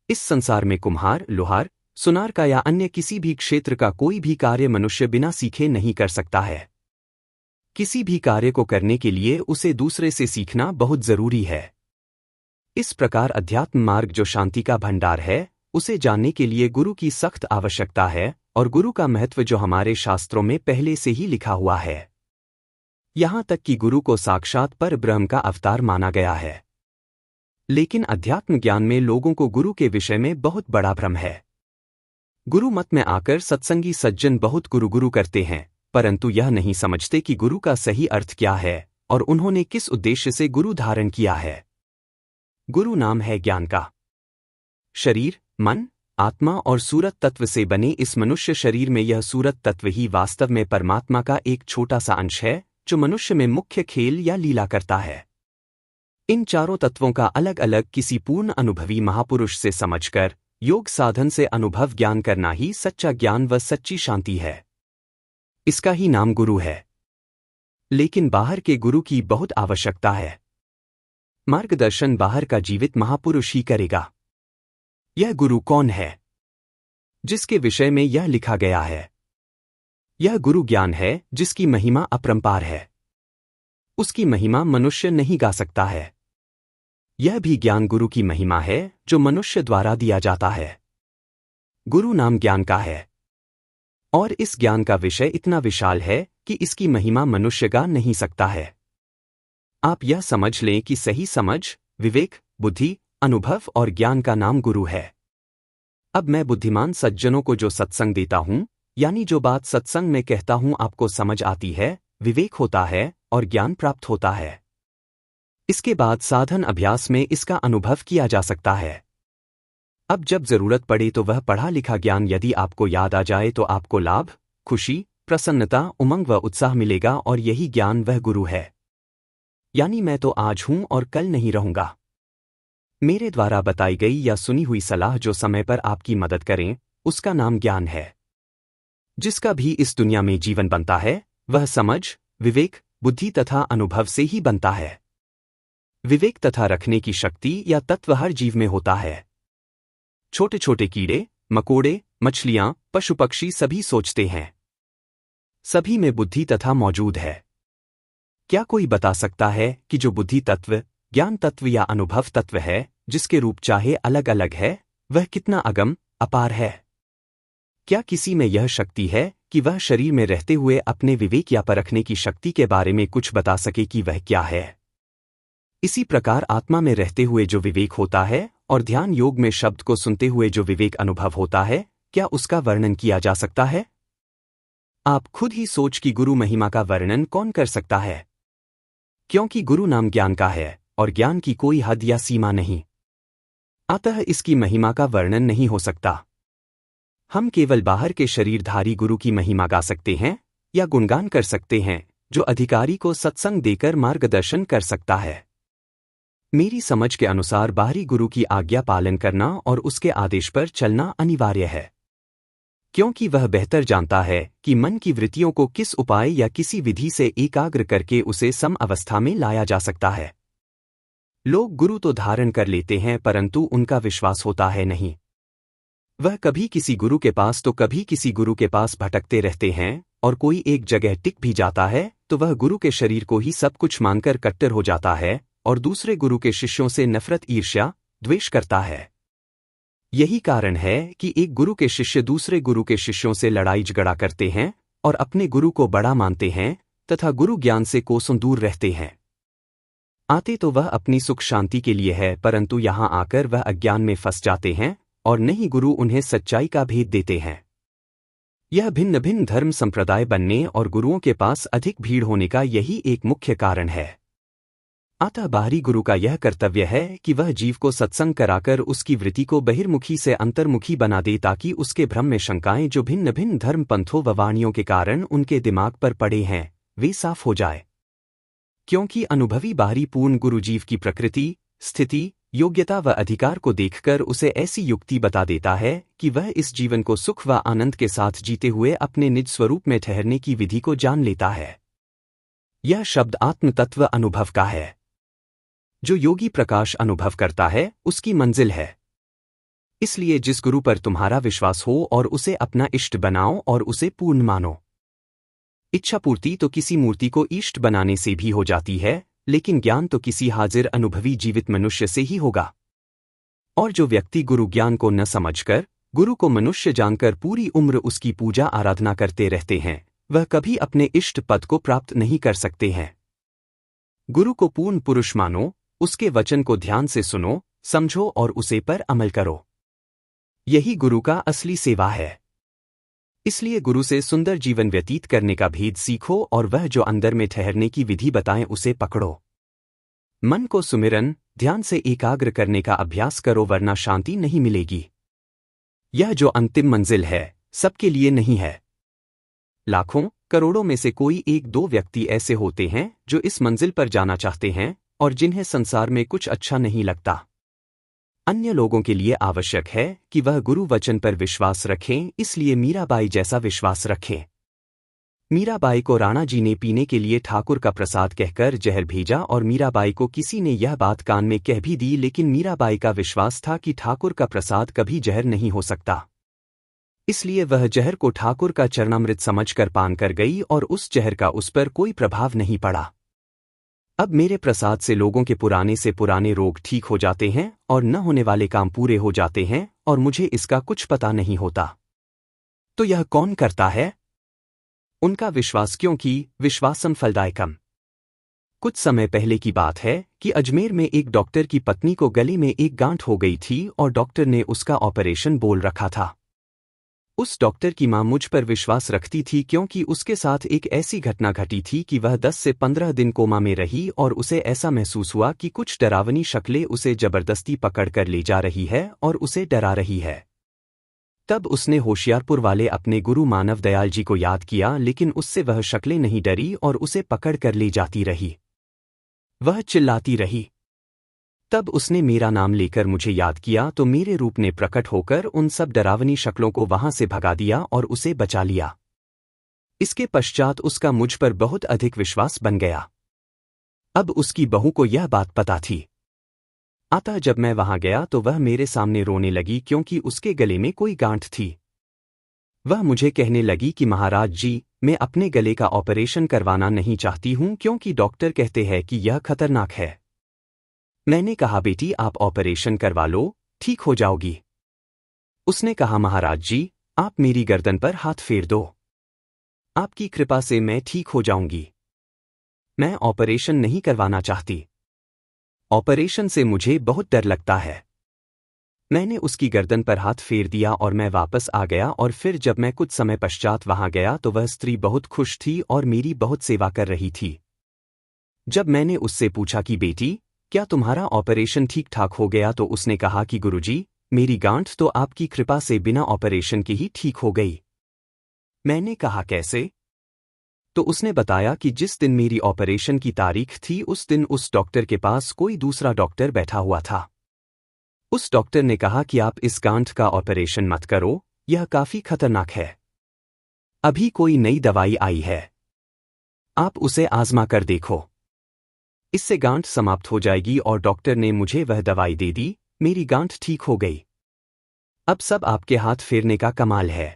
इस संसार में कुम्हार, लोहार, सुनार का या अन्य किसी भी क्षेत्र का कोई भी कार्य मनुष्य बिना सीखे नहीं कर सकता है। किसी भी कार्य को करने के लिए उसे दूसरे से सीखना बहुत जरूरी है। इस प्रकार अध्यात्म मार्ग जो शांति का भंडार है, उसे जानने के लिए गुरु की सख्त आवश्यकता है, और गुरु का महत्व जो हमारे शास्त्रों में पहले से ही लिखा हुआ है। यहां तक कि गुरु को साक्षात पर ब्रह्म का अवतार माना गया है। लेकिन अध्यात्म ज्ञान में लोगों को गुरु के विषय में बहुत बड़ा भ्रम है। गुरु मत में आकर सत्संगी सज्जन बहुत गुरु गुरु करते हैं, परंतु यह नहीं समझते कि गुरु का सही अर्थ क्या है और उन्होंने किस उद्देश्य से गुरु धारण किया है। गुरु नाम है ज्ञान का। शरीर, मन, आत्मा और सूरत तत्व से बने इस मनुष्य शरीर में यह सूरत तत्व ही वास्तव में परमात्मा का एक छोटा सा अंश है, जो मनुष्य में मुख्य खेल या लीला करता है। इन चारों तत्वों का अलग अलग किसी पूर्ण अनुभवी महापुरुष से समझकर योग साधन से अनुभव ज्ञान करना ही सच्चा ज्ञान व सच्ची शांति है। इसका ही नाम गुरु है। लेकिन बाहर के गुरु की बहुत आवश्यकता है। मार्गदर्शन बाहर का जीवित महापुरुष ही करेगा। यह गुरु कौन है जिसके विषय में यह लिखा गया है? यह गुरु ज्ञान है जिसकी महिमा अपरंपार है। उसकी महिमा मनुष्य नहीं गा सकता है। यह भी ज्ञान गुरु की महिमा है जो मनुष्य द्वारा दिया जाता है। गुरु नाम ज्ञान का है, और इस ज्ञान का विषय इतना विशाल है कि इसकी महिमा मनुष्य गा नहीं सकता है। आप यह समझ लें कि सही समझ, विवेक, बुद्धि, अनुभव और ज्ञान का नाम गुरु है। अब मैं बुद्धिमान सज्जनों को जो सत्संग देता हूं, यानी जो बात सत्संग में कहता हूं आपको समझ आती है, विवेक होता है और ज्ञान प्राप्त होता है। इसके बाद साधन अभ्यास में इसका अनुभव किया जा सकता है। अब जब जरूरत पड़े तो वह पढ़ा लिखा ज्ञान यदि आपको याद आ जाए तो आपको लाभ, खुशी, प्रसन्नता, उमंग व उत्साह मिलेगा, और यही ज्ञान वह गुरु है। यानी मैं तो आज हूं और कल नहीं रहूंगा। मेरे द्वारा बताई गई या सुनी हुई सलाह जो समय पर आपकी मदद करें, उसका नाम ज्ञान है। जिसका भी इस दुनिया में जीवन बनता है, वह समझ, विवेक, बुद्धि तथा अनुभव से ही बनता है। विवेक तथा रखने की शक्ति या तत्व हर जीव में होता है। छोटे छोटे कीड़े, मकोड़े, मछलियां, पशु पक्षी सभी सोचते हैं। सभी में बुद्धि तथा मौजूद है। क्या कोई बता सकता है कि जो बुद्धि तत्व, ज्ञान तत्व या अनुभव तत्व है, जिसके रूप चाहे अलग अलग है, वह कितना अगम, अपार है? क्या किसी में यह शक्ति है कि वह शरीर में रहते हुए अपने विवेक या परखने की शक्ति के बारे में कुछ बता सके कि वह क्या है? इसी प्रकार आत्मा में रहते हुए जो विवेक होता है और ध्यान योग में शब्द को सुनते हुए जो विवेक अनुभव होता है, क्या उसका वर्णन किया जा सकता है? आप खुद ही सोच कि गुरु महिमा का वर्णन कौन कर सकता है? क्योंकि गुरु नाम ज्ञान का है और ज्ञान की कोई हद या सीमा नहीं, अतः इसकी महिमा का वर्णन नहीं हो सकता। हम केवल बाहर के शरीरधारी गुरु की महिमा गा सकते हैं या गुणगान कर सकते हैं, जो अधिकारी को सत्संग देकर मार्गदर्शन कर सकता है। मेरी समझ के अनुसार बाहरी गुरु की आज्ञा पालन करना और उसके आदेश पर चलना अनिवार्य है, क्योंकि वह बेहतर जानता है कि मन की वृत्तियों को किस उपाय या किसी विधि से एकाग्र करके उसे सम अवस्था में लाया जा सकता है। लोग गुरु तो धारण कर लेते हैं, परंतु उनका विश्वास होता है नहीं। वह कभी किसी गुरु के पास तो कभी किसी गुरु के पास भटकते रहते हैं, और कोई एक जगह टिक भी जाता है तो वह गुरु के शरीर को ही सब कुछ मानकर कट्टर हो जाता है और दूसरे गुरु के शिष्यों से नफरत, ईर्ष्या, द्वेष करता है। यही कारण है कि एक गुरु के शिष्य दूसरे गुरु के शिष्यों से लड़ाई झगड़ा करते हैं और अपने गुरु को बड़ा मानते हैं तथा गुरु ज्ञान से कोसों दूर रहते हैं। आते तो वह अपनी सुख शांति के लिए है, परंतु यहाँ आकर वह अज्ञान में फंस जाते हैं और नहीं गुरु उन्हें सच्चाई का भेद देते हैं। यह भिन्न भिन्न धर्म संप्रदाय बनने और गुरुओं के पास अधिक भीड़ होने का यही एक मुख्य कारण है। अतः बाहरी गुरु का यह कर्तव्य है कि वह जीव को सत्संग कराकर उसकी वृत्ति को बहिर्मुखी से अंतर्मुखी बना दे, ताकि उसके भ्रम में शंकाएं जो भिन्न भिन्न धर्म पंथों व वाणियों के कारण उनके दिमाग पर पड़े हैं, वे साफ हो जाए। क्योंकि अनुभवी बाहरी पूर्ण गुरु जीव की प्रकृति, स्थिति, योग्यता व अधिकार को देखकर उसे ऐसी युक्ति बता देता है कि वह इस जीवन को सुख व आनंद के साथ जीते हुए अपने निज स्वरूप में ठहरने की विधि को जान लेता है। यह शब्द आत्म तत्व अनुभव का है। जो योगी प्रकाश अनुभव करता है, उसकी मंजिल है। इसलिए जिस गुरु पर तुम्हारा विश्वास हो और उसे अपना इष्ट बनाओ और उसे पूर्ण मानो। इच्छा पूर्ति तो किसी मूर्ति को इष्ट बनाने से भी हो जाती है, लेकिन ज्ञान तो किसी हाजिर अनुभवी जीवित मनुष्य से ही होगा। और जो व्यक्ति गुरु ज्ञान को न समझकर गुरु को मनुष्य जानकर पूरी उम्र उसकी पूजा आराधना करते रहते हैं, वह कभी अपने इष्ट पद को प्राप्त नहीं कर सकते हैं। गुरु को पूर्ण पुरुष मानो, उसके वचन को ध्यान से सुनो, समझो और उसे पर अमल करो। यही गुरु का असली सेवा है। इसलिए गुरु से सुंदर जीवन व्यतीत करने का भेद सीखो और वह जो अंदर में ठहरने की विधि बताएं उसे पकड़ो। मन को सुमिरन, ध्यान से एकाग्र करने का अभ्यास करो, वरना शांति नहीं मिलेगी। यह जो अंतिम मंजिल है, सबके लिए नहीं है। लाखों करोड़ों में से कोई एक दो व्यक्ति ऐसे होते हैं जो इस मंजिल पर जाना चाहते हैं और जिन्हें संसार में कुछ अच्छा नहीं लगता। अन्य लोगों के लिए आवश्यक है कि वह गुरु वचन पर विश्वास रखें, इसलिए मीराबाई जैसा विश्वास रखें। मीराबाई को राणा जी ने पीने के लिए ठाकुर का प्रसाद कहकर जहर भेजा और मीराबाई को किसी ने यह बात कान में कह भी दी, लेकिन मीराबाई का विश्वास था कि ठाकुर का प्रसाद कभी जहर नहीं हो सकता। इसलिए वह जहर को ठाकुर का चरणामृत समझकर पान कर गई और उस जहर का उस पर कोई प्रभाव नहीं पड़ा। अब मेरे प्रसाद से लोगों के पुराने से पुराने रोग ठीक हो जाते हैं और न होने वाले काम पूरे हो जाते हैं और मुझे इसका कुछ पता नहीं होता। तो यह कौन करता है? उनका विश्वास, क्योंकि विश्वासम फलदायकम। कुछ समय पहले की बात है कि अजमेर में एक डॉक्टर की पत्नी को गले में एक गांठ हो गई थी और डॉक्टर ने उसका ऑपरेशन बोल रखा था। उस डॉक्टर की मां मुझ पर विश्वास रखती थी, क्योंकि उसके साथ एक ऐसी घटना घटी थी कि वह 10 से 15 दिन कोमा में रही और उसे ऐसा महसूस हुआ कि कुछ डरावनी शक्लें उसे जबरदस्ती पकड़कर ले जा रही है और उसे डरा रही है। तब उसने होशियारपुर वाले अपने गुरु मानव दयाल जी को याद किया, लेकिन उससे वह शक्लें नहीं डरी और उसे पकड़ कर ले जाती रही। वह चिल्लाती रही। तब उसने मेरा नाम लेकर मुझे याद किया तो मेरे रूप ने प्रकट होकर उन सब डरावनी शक्लों को वहां से भगा दिया और उसे बचा लिया। इसके पश्चात उसका मुझ पर बहुत अधिक विश्वास बन गया। अब उसकी बहू को यह बात पता थी। अतः जब मैं वहां गया तो वह मेरे सामने रोने लगी, क्योंकि उसके गले में कोई गांठ थी। वह मुझे कहने लगी कि महाराज जी, मैं अपने गले का ऑपरेशन करवाना नहीं चाहती हूं, क्योंकि डॉक्टर कहते हैं कि यह खतरनाक है। मैंने कहा, बेटी आप ऑपरेशन करवा लो, ठीक हो जाओगी। उसने कहा, महाराज जी आप मेरी गर्दन पर हाथ फेर दो, आपकी कृपा से मैं ठीक हो जाऊंगी। मैं ऑपरेशन नहीं करवाना चाहती। ऑपरेशन से मुझे बहुत डर लगता है। मैंने उसकी गर्दन पर हाथ फेर दिया और मैं वापस आ गया, और फिर जब मैं कुछ समय पश्चात वहां गया तो वह स्त्री बहुत खुश थी और मेरी बहुत सेवा कर रही थी। जब मैंने उससे पूछा कि बेटी क्या तुम्हारा ऑपरेशन ठीक ठाक हो गया, तो उसने कहा कि गुरुजी मेरी गांठ तो आपकी कृपा से बिना ऑपरेशन के ही ठीक हो गई। मैंने कहा कैसे? तो उसने बताया कि जिस दिन मेरी ऑपरेशन की तारीख थी उस दिन उस डॉक्टर के पास कोई दूसरा डॉक्टर बैठा हुआ था। उस डॉक्टर ने कहा कि आप इस गांठ का ऑपरेशन मत करो, यह काफी खतरनाक है। अभी कोई नई दवाई आई है, आप उसे आजमा कर देखो, इससे गांठ समाप्त हो जाएगी। और डॉक्टर ने मुझे वह दवाई दे दी, मेरी गांठ ठीक हो गई। अब सब आपके हाथ फेरने का कमाल है।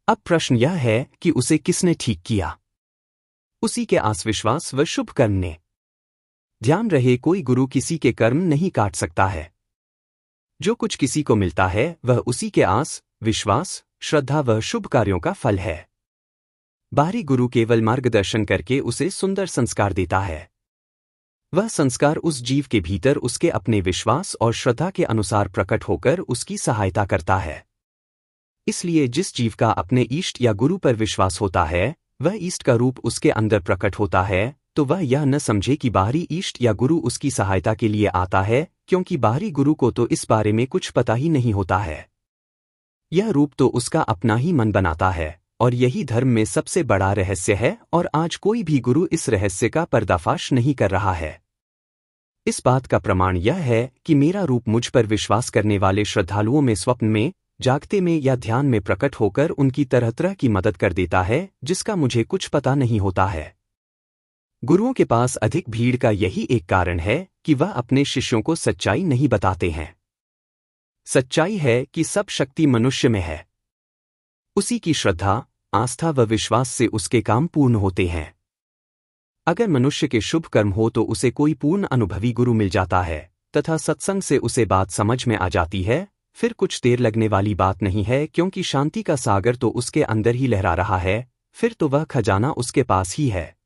अब प्रश्न यह है कि उसे किसने ठीक किया? उसी के आस विश्वास व शुभ कर्म ने। ध्यान रहे, कोई गुरु किसी के कर्म नहीं काट सकता है। जो कुछ किसी को मिलता है वह उसी के आस, विश्वास, श्रद्धा व शुभ कार्यों का फल है। बाहरी गुरु केवल मार्गदर्शन करके उसे सुंदर संस्कार देता है। वह संस्कार उस जीव के भीतर उसके अपने विश्वास और श्रद्धा के अनुसार प्रकट होकर उसकी सहायता करता है। इसलिए जिस जीव का अपने इष्ट या गुरु पर विश्वास होता है, वह इष्ट का रूप उसके अंदर प्रकट होता है, तो वह यह न समझे कि बाहरी इष्ट या गुरु उसकी सहायता के लिए आता है, क्योंकि बाहरी गुरु को तो इस बारे में कुछ पता ही नहीं होता है। यह रूप तो उसका अपना ही मन बनाता है, और यही धर्म में सबसे बड़ा रहस्य है, और आज कोई भी गुरु इस रहस्य का पर्दाफाश नहीं कर रहा है। इस बात का प्रमाण यह है कि मेरा रूप मुझ पर विश्वास करने वाले श्रद्धालुओं में स्वप्न में, जागते में या ध्यान में प्रकट होकर उनकी तरह तरह की मदद कर देता है, जिसका मुझे कुछ पता नहीं होता है। गुरुओं के पास अधिक भीड़ का यही एक कारण है कि वह अपने शिष्यों को सच्चाई नहीं बताते हैं। सच्चाई है कि सब शक्ति मनुष्य में है। उसी की श्रद्धा, आस्था व विश्वास से उसके काम पूर्ण होते हैं। अगर मनुष्य के शुभ कर्म हो तो उसे कोई पूर्ण अनुभवी गुरु मिल जाता है तथा सत्संग से उसे बात समझ में आ जाती है। फिर कुछ देर लगने वाली बात नहीं है, क्योंकि शांति का सागर तो उसके अंदर ही लहरा रहा है। फिर तो वह खजाना उसके पास ही है,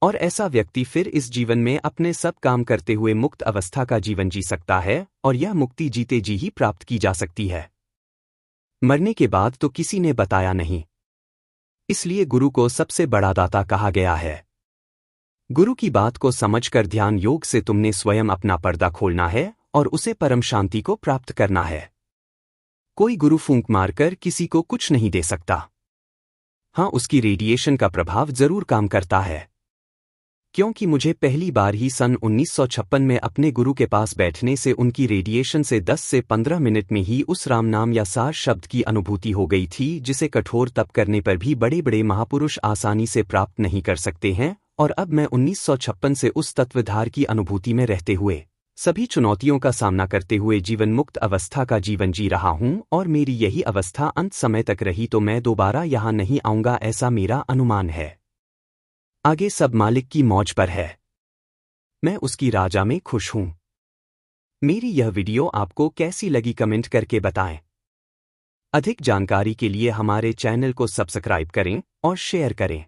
और ऐसा व्यक्ति फिर इस जीवन में अपने सब काम करते हुए मुक्त अवस्था का जीवन जी सकता है, और यह मुक्ति जीते जी ही प्राप्त की जा सकती है। मरने के बाद तो किसी ने बताया नहीं, इसलिए गुरु को सबसे बड़ा दाता कहा गया है। गुरु की बात को समझकर ध्यान योग से तुमने स्वयं अपना पर्दा खोलना है और उसे परम शांति को प्राप्त करना है। कोई गुरु फूंक मारकर किसी को कुछ नहीं दे सकता। हाँ, उसकी रेडिएशन का प्रभाव जरूर काम करता है, क्योंकि मुझे पहली बार ही सन 1956 में अपने गुरु के पास बैठने से उनकी रेडिएशन से 10 से 15 मिनट में ही उस राम नाम या सार शब्द की अनुभूति हो गई थी, जिसे कठोर तप करने पर भी बड़े बड़े महापुरुष आसानी से प्राप्त नहीं कर सकते हैं। और अब मैं 1956 से उस तत्वधार की अनुभूति में रहते हुए सभी चुनौतियों का सामना करते हुए जीवन मुक्त अवस्था का जीवन जी रहा हूं, और मेरी यही अवस्था अंत समय तक रही तो मैं दोबारा यहां नहीं आऊंगा, ऐसा मेरा अनुमान है। आगे सब मालिक की मौज पर है। मैं उसकी राजा में खुश हूं। मेरी यह वीडियो आपको कैसी लगी कमेंट करके बताएं। अधिक जानकारी के लिए हमारे चैनल को सब्सक्राइब करें और शेयर करें।